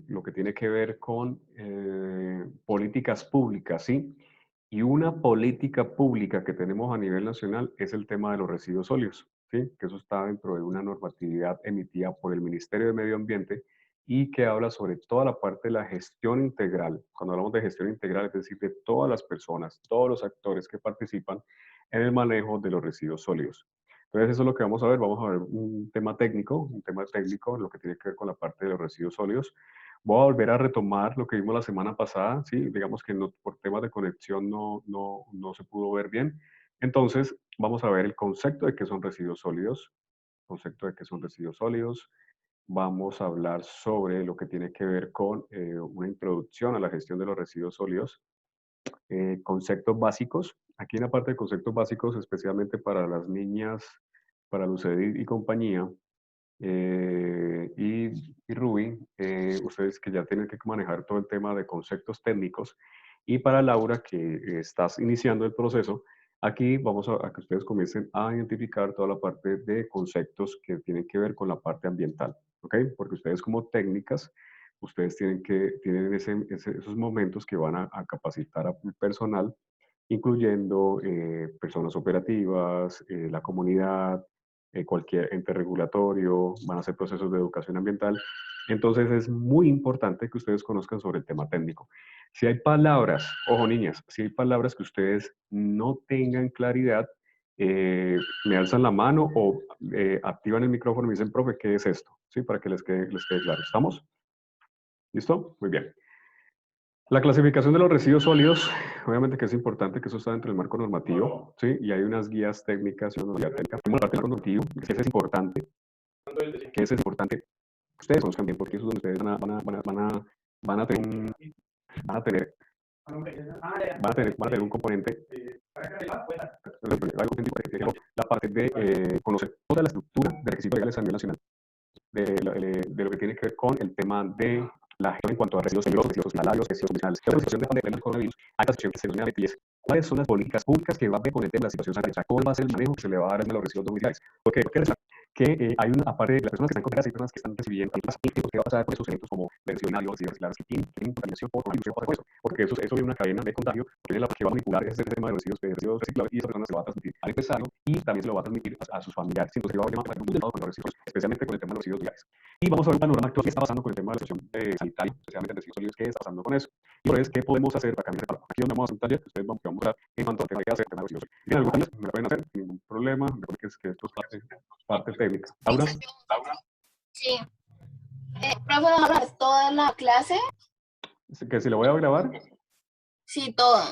lo que tiene que ver con políticas públicas, ¿sí? Y una política pública que tenemos a nivel nacional es el tema de los residuos sólidos, ¿sí? Que eso está dentro de una normatividad emitida por el Ministerio de Medio Ambiente y que habla sobre toda la parte de la gestión integral. Cuando hablamos de gestión integral, es decir, de todas las personas, todos los actores que participan en el manejo de los residuos sólidos. Entonces, eso es lo que vamos a ver. Vamos a ver un tema técnico, lo que tiene que ver con la parte de los residuos sólidos. Voy a volver a retomar lo que vimos la semana pasada, ¿sí? Digamos que no, por temas de conexión no se pudo ver bien. Entonces, vamos a ver el concepto de qué son residuos sólidos, concepto de qué son residuos sólidos. Vamos a hablar sobre lo que tiene que ver con una introducción a la gestión de los residuos sólidos, conceptos básicos. Aquí en la parte de conceptos básicos, especialmente para las niñas, para Lucedit y compañía, y Ruby, ustedes que ya tienen que manejar todo el tema de conceptos técnicos, y para Laura, que estás iniciando el proceso, aquí vamos a que ustedes comiencen a identificar toda la parte de conceptos que tienen que ver con la parte ambiental, ¿ok? Porque ustedes como técnicas, ustedes tienen esos momentos que van a capacitar al personal, incluyendo personas operativas, la comunidad, cualquier ente regulatorio, van a hacer procesos de educación ambiental. Entonces es muy importante que ustedes conozcan sobre el tema técnico. Si hay palabras, ojo niñas, si hay palabras que ustedes no tengan claridad, me alzan la mano o activan el micrófono y me dicen, profe, ¿qué es esto? ¿Sí? Para que les quede claro. ¿Estamos? ¿Listo? Muy bien. La clasificación de los residuos sólidos, obviamente que es importante que eso está dentro del marco normativo, ¿sí? Y hay unas guías técnicas y una guía técnica. Tenemos la parte del marco normativo, que ese es importante, ustedes conozcan bien, porque eso es donde ustedes van a tener un, van a tener, van a tener un componente, la parte de conocer toda la estructura de requisitos legales a nivel nacional, de lo que tiene que ver con el tema de la gestión en cuanto a residuos peligrosos, residuos hospitalarios, residuos comunales. ¿Qué situación de pandemia del coronavirus? Hay una situación que se denomina de ¿cuáles son las políticas públicas que van a ver con el tema de la situación sanitaria? ¿Cómo va a ser el manejo que se le va a dar a los residuos domiciliares? Porque hay una, aparte de las personas que están contaminadas, hay personas que están recibiendo qué va a pasar con esos eventos como versionarios y recicladas que tienen contaminación por coronavirus, por eso, porque eso viene una cadena de contagio que va a manipular ese tema de residuos reciclables y esa persona se lo va a transmitir al empresario y también se lo va a transmitir a sus familiares. Entonces, va a haber un tema con los residuos, especialmente con el tema de los residuos viales. Y vamos a ver un panorama actual que está pasando con el tema de la situación sanitaria, especialmente en residuos sólidos, qué está pasando con eso. Y por eso, ¿qué podemos hacer para cambiar el panorama? Aquí donde vamos a hacer un taller, ustedes vamos a mostrar en cuanto al tema que hacer, el tema de residuos sólidos. ¿Tienen alguna duda? Me la pueden hacer, ningún problema. Recuerden que esto es parte técnica. ¿Laura? Sí. ¿Profe, vas a hablar toda la clase? ¿Que si la voy a grabar? Sí, todo.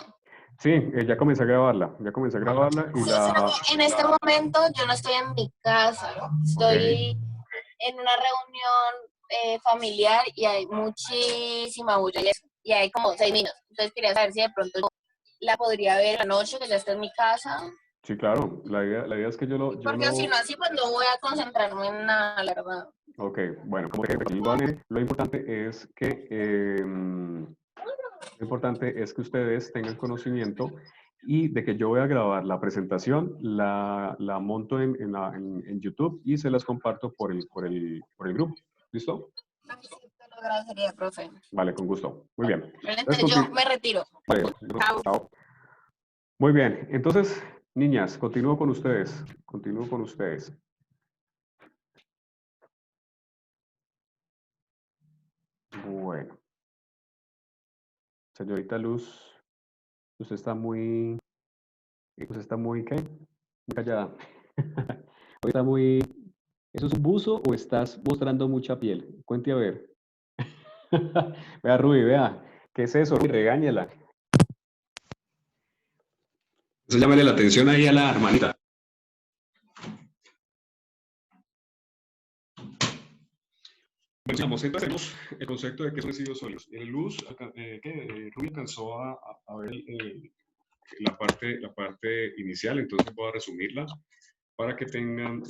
Sí, ya comencé a grabarla. Ya comencé a grabarla y Sí, sino que en este momento yo no estoy en mi casa. Estoy en una reunión familiar y hay muchísima bulla y hay como 6 niños. Entonces quería saber si de pronto yo la podría ver anoche, que ya está en mi casa. Sí, claro. La idea es que Porque si no, así pues no voy a concentrarme en nada, la verdad. Ok, bueno, como que igual lo importante es que ustedes tengan conocimiento y de que yo voy a grabar la presentación, la monto en YouTube y se las comparto por el grupo. ¿Listo? Sí, te lo agradecería, profe. Vale, con gusto. Muy bien. Entonces yo me retiro. Vale, Chao. chao. Muy bien, entonces, niñas, continúo con ustedes. Continúo con ustedes. Bueno, señorita Luz, usted está muy, ¿qué? Muy callada. Hoy está muy, ¿eso es un buzo o estás mostrando mucha piel? Cuente a ver. Vea, Ruby, vea. ¿Qué es eso? Ruby, regáñela. Eso llámale la atención ahí a la hermanita. Vamos, entonces tenemos el concepto de qué son residuos sólidos. Luz, Ruby alcanzó a ver la parte inicial, entonces voy a resumirla para que tengan,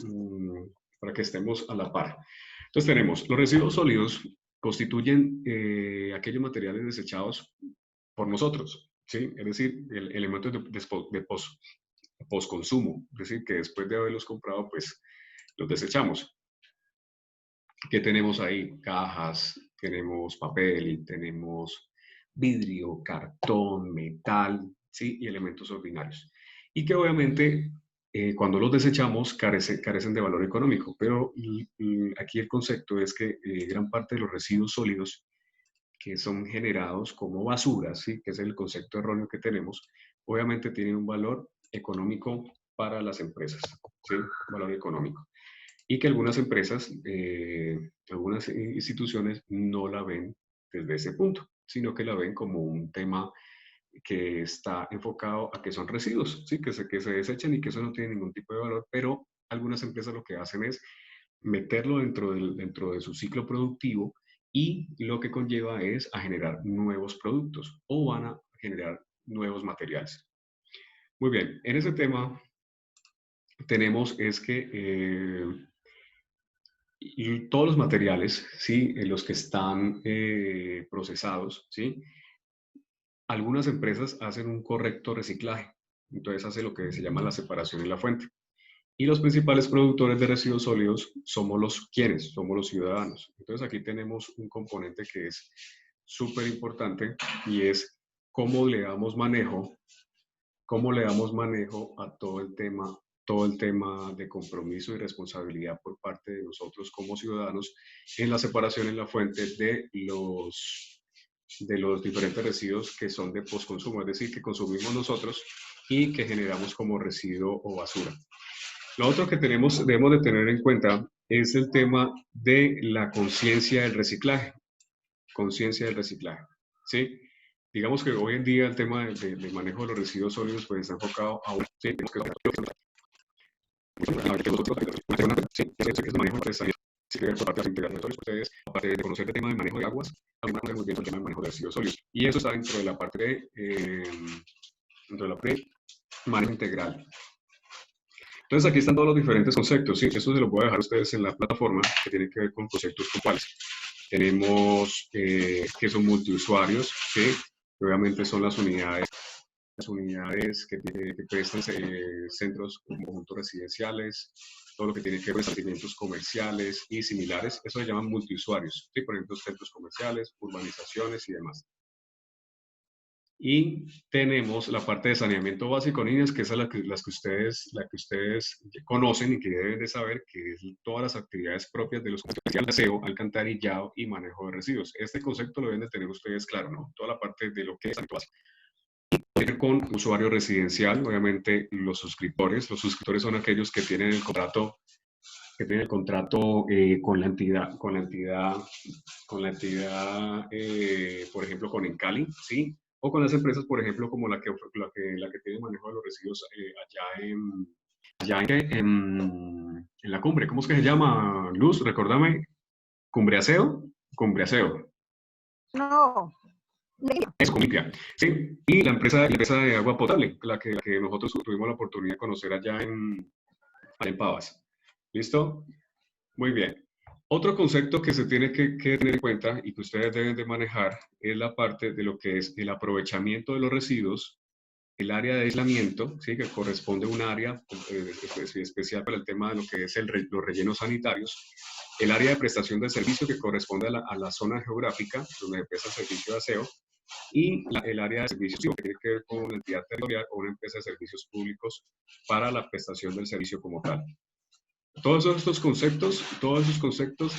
para que estemos a la par. Entonces tenemos, los residuos sólidos constituyen aquellos materiales desechados por nosotros, ¿sí? Es decir, elementos de postconsumo, es decir, que después de haberlos comprado, pues los desechamos. ¿Qué tenemos ahí? Cajas, tenemos papel, tenemos vidrio, cartón, metal, ¿sí? Y elementos ordinarios. Y que obviamente cuando los desechamos carecen de valor económico, pero aquí el concepto es que gran parte de los residuos sólidos que son generados como basura, ¿sí? Que es el concepto erróneo que tenemos, obviamente tienen un valor económico para las empresas, ¿sí? Valor económico. Y que algunas empresas, algunas instituciones no la ven desde ese punto, sino que la ven como un tema que está enfocado a que son residuos, ¿sí? Que se desechan y que eso no tiene ningún tipo de valor, pero algunas empresas lo que hacen es meterlo dentro de su ciclo productivo y lo que conlleva es a generar nuevos productos o van a generar nuevos materiales. Muy bien, en ese tema tenemos es que y todos los materiales, ¿sí? Los que están procesados, ¿sí? Algunas empresas hacen un correcto reciclaje, entonces hace lo que se llama la separación en la fuente. Y los principales productores de residuos sólidos somos somos los ciudadanos. Entonces aquí tenemos un componente que es súper importante y es cómo le damos manejo, cómo le damos manejo a todo el tema de compromiso y responsabilidad por parte de nosotros como ciudadanos en la separación en la fuente de los diferentes residuos que son de postconsumo, es decir, que consumimos nosotros y que generamos como residuo o basura. Lo otro que debemos de tener en cuenta es el tema de la conciencia del reciclaje. Conciencia del reciclaje, ¿sí? Digamos que hoy en día el tema del manejo de los residuos sólidos pues está enfocado a un... Sí, ustedes, aparte de conocer el tema del manejo de aguas, también conocen muy bien el tema del manejo de residuos sólidos. Y eso está dentro de la parte dentro de la parte de manejo integral. Entonces aquí están todos los diferentes conceptos, ¿sí? Eso se lo voy a dejar a ustedes en la plataforma que tiene que ver con conceptos puntuales. Tenemos que son multiusuarios, ¿sí? Obviamente son las unidades que prestan centros como conjuntos residenciales, todo lo que tiene que ver con establecimientos comerciales y similares, eso se llaman multiusuarios, ¿sí? Por ejemplo, centros comerciales, urbanizaciones y demás. Y tenemos la parte de saneamiento básico, niñas, que es la que ustedes conocen y que deben de saber, que es todas las actividades propias de los comerciales, aseo, alcantarillado y manejo de residuos. Este concepto lo deben de tener ustedes claro, ¿no? Toda la parte de lo que es saneamiento básico. Con usuario residencial, obviamente los suscriptores son aquellos que tienen el contrato con la entidad, por ejemplo, con Encali, ¿sí? O con las empresas, por ejemplo, como la que tiene manejo de los residuos en la cumbre. ¿Cómo es que se llama, Luz? Recordame. ¿Cumbreaseo? Cumbreaseo. No. Es Comimpia, ¿sí? Y la empresa de agua potable, la que nosotros tuvimos la oportunidad de conocer allá en Pavas. ¿Listo? Muy bien. Otro concepto que se tiene que tener en cuenta y que ustedes deben de manejar es la parte de lo que es el aprovechamiento de los residuos, el área de aislamiento, ¿sí? Que corresponde a un área especial para el tema de lo que es los rellenos sanitarios, el área de prestación de servicio que corresponde a la zona geográfica donde se presta el servicio de aseo, y el área de servicios que tiene que ver con una entidad territorial o una empresa de servicios públicos para la prestación del servicio como tal. Todos esos conceptos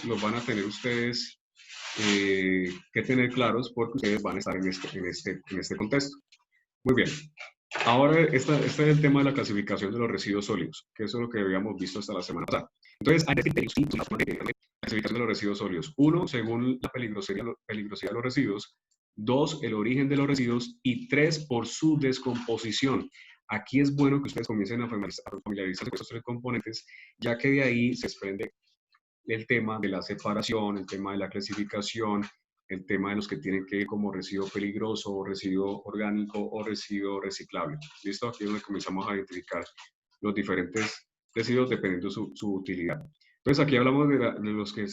los van a tener ustedes que tener claros porque ustedes van a estar en este contexto. Muy bien. Ahora, este es el tema de la clasificación de los residuos sólidos, que eso es lo que habíamos visto hasta la semana pasada. Entonces, hay criterios de clasificación de los residuos sólidos. Uno, según la peligrosidad de los residuos. Dos, el origen de los residuos. Y tres, por su descomposición. Aquí es bueno que ustedes comiencen a familiarizarse con estos tres componentes, ya que de ahí se desprende el tema de la separación, el tema de la clasificación, el tema de los que tienen que ir como residuo peligroso, residuo orgánico o residuo reciclable. ¿Listo? Aquí es donde comenzamos a identificar los diferentes residuos dependiendo su utilidad. Entonces aquí hablamos de los que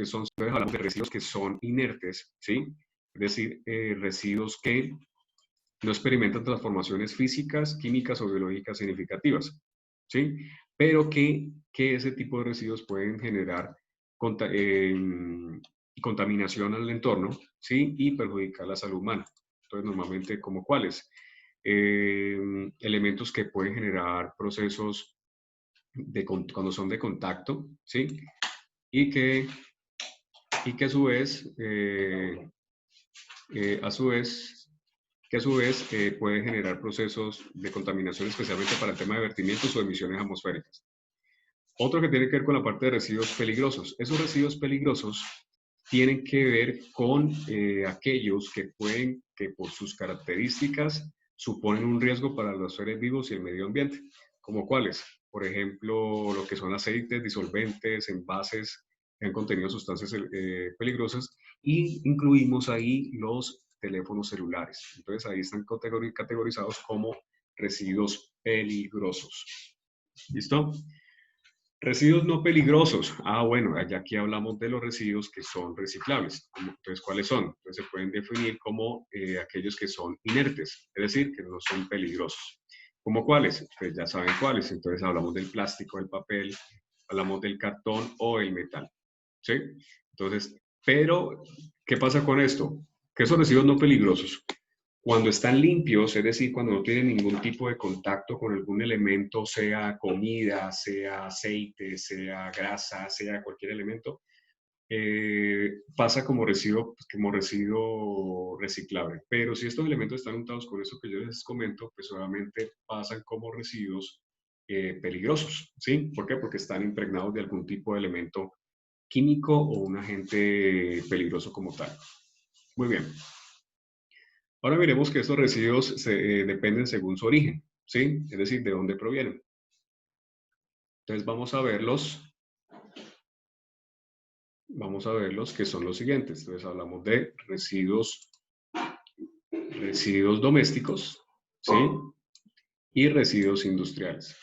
son, hablamos de residuos que son inertes, ¿sí? Es decir, residuos que no experimentan transformaciones físicas, químicas o biológicas significativas, ¿sí? Pero que ese tipo de residuos pueden generar contaminación al entorno, ¿sí? Y perjudicar la salud humana. Entonces, normalmente, ¿como cuáles? Elementos que pueden generar procesos cuando son de contacto, ¿sí? Y que a su vez, puede generar procesos de contaminación, especialmente para el tema de vertimientos o emisiones atmosféricas. Otro que tiene que ver con la parte de residuos peligrosos. Esos residuos peligrosos tienen que ver con aquellos que por sus características suponen un riesgo para los seres vivos y el medio ambiente. ¿Como cuáles? Por ejemplo, lo que son aceites, disolventes, envases que han contenido sustancias peligrosas, y incluimos ahí los teléfonos celulares. Entonces ahí están categorizados como residuos peligrosos. ¿Listo? Residuos no peligrosos. Bueno, ya aquí hablamos de los residuos que son reciclables. Entonces, ¿cuáles son? Entonces, se pueden definir como aquellos que son inertes, es decir, que no son peligrosos. ¿Cómo cuáles? Pues ya saben cuáles. Entonces, hablamos del plástico, del papel, hablamos del cartón o el metal. ¿Sí? Entonces, pero, ¿qué pasa con esto? Que esos residuos no peligrosos, cuando están limpios, es decir, cuando no tienen ningún tipo de contacto con algún elemento, sea comida, sea aceite, sea grasa, sea cualquier elemento, pasa como residuo reciclable. Pero si estos elementos están untados con eso que yo les comento, pues obviamente pasan como residuos peligrosos, ¿sí? ¿Por qué? Porque están impregnados de algún tipo de elemento químico o un agente peligroso como tal. Muy bien. Ahora miremos que estos residuos dependen según su origen, ¿sí? Es decir, de dónde provienen. Entonces vamos a verlos que son los siguientes. Entonces hablamos de residuos domésticos, ¿sí? Y residuos industriales.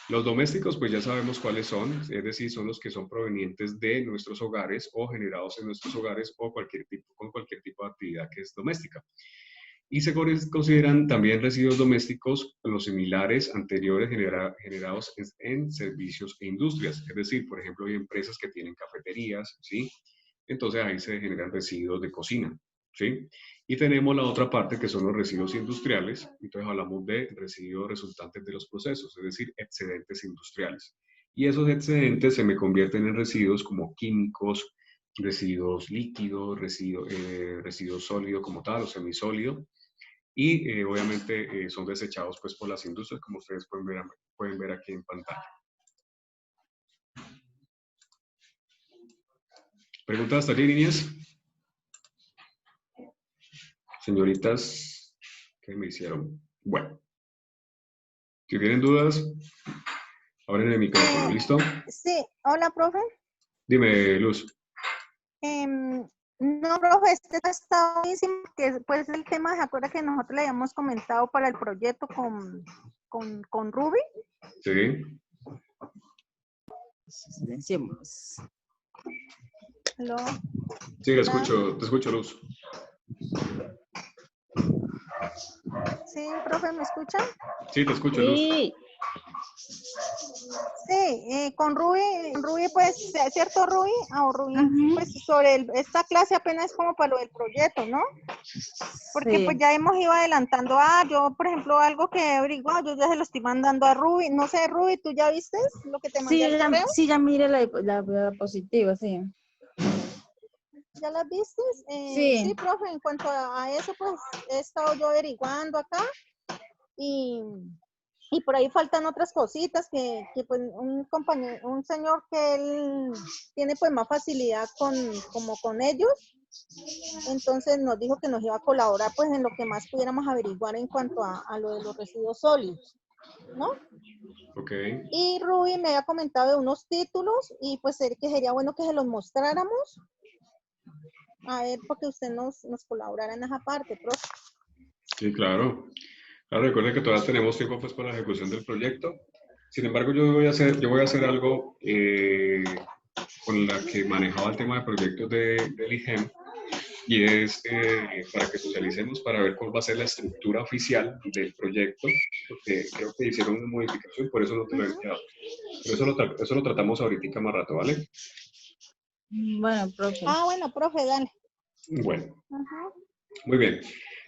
Los domésticos, pues ya sabemos cuáles son, es decir, son los que son provenientes de nuestros hogares o generados en nuestros hogares o con cualquier tipo de actividad que es doméstica. Y se consideran también residuos domésticos los similares anteriores generados en servicios e industrias. Es decir, por ejemplo, hay empresas que tienen cafeterías, ¿sí? Entonces ahí se generan residuos de cocina, ¿sí? Y tenemos la otra parte que son los residuos industriales. Entonces hablamos de residuos resultantes de los procesos, es decir, excedentes industriales. Y esos excedentes se me convierten en residuos como químicos, residuos líquidos, residuos sólidos como tal, o semisólido, y obviamente son desechados pues por las industrias, como ustedes pueden ver aquí en pantalla. ¿Preguntas hasta allí, niñas? Señoritas, ¿qué me hicieron? Bueno, si tienen dudas, abren el micrófono, ¿listo? Sí, hola, profe. Dime, Luz. No, profe, este está buenísimo, que pues el tema, ¿se acuerda que nosotros le habíamos comentado para el proyecto con Ruby? Sí. Silenciemos. ¿Aló? Sí, te escucho, Luz. Sí, profe, ¿me escuchan? Sí, te escucho, Luz. Sí, Sí, con Ruby, pues, ¿cierto, Ruby? O Ruby, Ujú. pues sobre esta clase apenas es como para lo del proyecto, ¿no? Porque sí. pues ya hemos ido adelantando, yo por ejemplo algo que he averiguado, yo ya se lo estoy mandando a Ruby, no sé, Ruby, ¿tú ya viste lo que te mandé al correo? Sí, ya mire la diapositiva, sí. ¿Ya las viste? Sí. Sí, profe, en cuanto a eso, pues he estado yo averiguando acá y por ahí faltan otras cositas que pues un compañero, un señor que él tiene pues más facilidad como con ellos, entonces nos dijo que nos iba a colaborar pues en lo que más pudiéramos averiguar en cuanto a lo de los residuos sólidos, ¿no? Ok. Y Ruby me había comentado de unos títulos y pues que sería bueno que se los mostráramos. A ver, porque usted nos colaborara en esa parte, profe. Sí, claro. Claro, recuerden que todavía tenemos tiempo pues para la ejecución del proyecto. Sin embargo, yo voy a hacer algo con la que manejaba el tema de proyectos del IGEM, y es para que socialicemos, para ver cuál va a ser la estructura oficial del proyecto, porque creo que hicieron una modificación, por eso no te lo he enviado. Pero eso lo tratamos ahorita más rato, ¿vale? Bueno, profe. Ah, bueno, profe, dale. Bueno, Ajá. muy bien.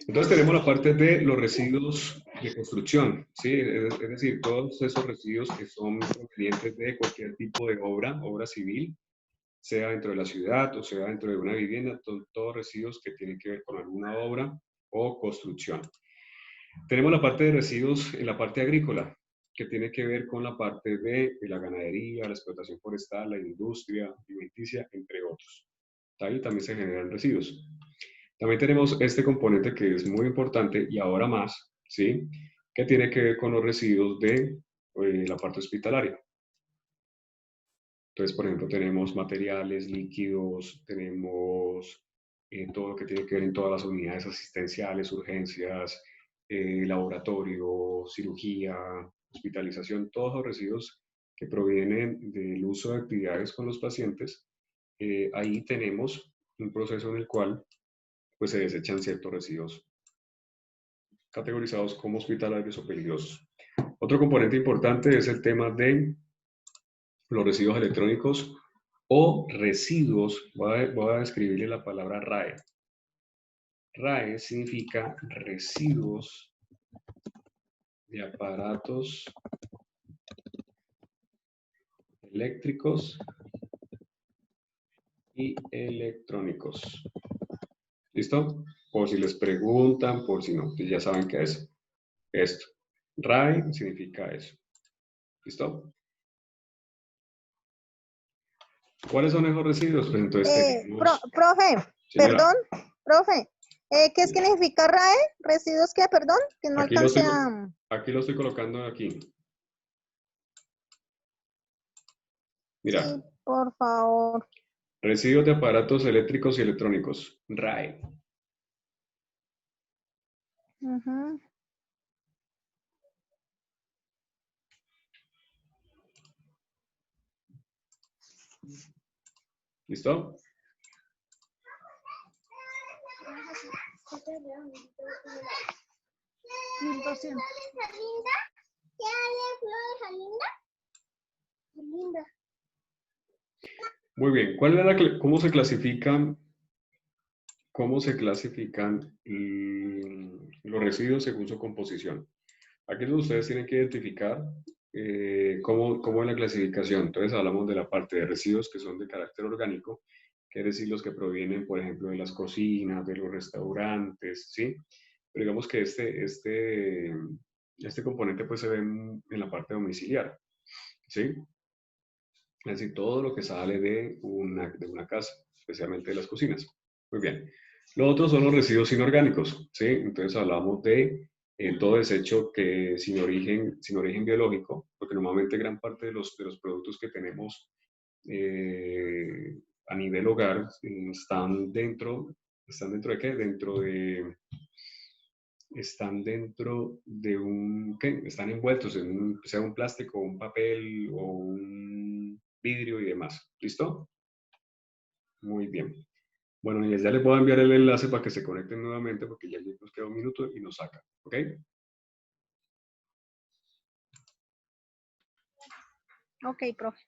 Entonces tenemos la parte de los residuos de construcción, ¿sí? Es decir, todos esos residuos que son provenientes de cualquier tipo de obra civil, sea dentro de la ciudad o sea dentro de una vivienda, todos residuos que tienen que ver con alguna obra o construcción. Tenemos la parte de residuos en la parte agrícola, que tiene que ver con la parte de la ganadería, la explotación forestal, la industria alimenticia, entre otros. Ahí también se generan residuos. También tenemos este componente que es muy importante y ahora más, ¿sí? Que tiene que ver con los residuos de la parte hospitalaria. Entonces, por ejemplo, tenemos materiales, líquidos, tenemos todo lo que tiene que ver en todas las unidades asistenciales, urgencias, laboratorio, cirugía, hospitalización, todos los residuos que provienen del uso de actividades con los pacientes. Ahí tenemos un proceso en el cual pues, se desechan ciertos residuos categorizados como hospitalarios o peligrosos. Otro componente importante es el tema de los residuos electrónicos o residuos. Voy a describirle la palabra RAE. RAE significa residuos de aparatos eléctricos y electrónicos. ¿Listo? Por si les preguntan, por si no, ya saben qué es esto. RAE significa eso. ¿Listo? ¿Cuáles son esos residuos? Pues entonces tenemos... Profe, Señora, perdón, profe. ¿Qué significa RAE? ¿Residuos qué, perdón? Que no aquí lo alcancé estoy, a... aquí lo estoy colocando aquí. Mira, Sí, por favor. residuos de aparatos eléctricos y electrónicos, RAE. Ujú. ¿Listo? Muy bien. ¿Cómo se clasifican los residuos según su composición? Aquí es donde ustedes tienen que identificar cómo es la clasificación. Entonces hablamos de la parte de residuos que son de carácter orgánico, que es decir, los que provienen, por ejemplo, de las cocinas, de los restaurantes, ¿sí? Pero digamos que este componente pues se ve en la parte domiciliar, ¿sí? Es decir, todo lo que sale de una casa, especialmente de las cocinas. Muy bien. Lo otro son los residuos inorgánicos, ¿sí? Entonces hablamos de todo desecho que sin origen biológico, porque normalmente gran parte de los productos que tenemos a nivel hogar ¿están dentro de qué? Están dentro de ¿qué? Están envueltos en sea un plástico, un papel o un vidrio y demás. ¿Listo? Muy bien. Bueno, y ya les voy a enviar el enlace para que se conecten nuevamente porque ya nos queda un minuto y nos saca. ¿Ok? Ok, profe.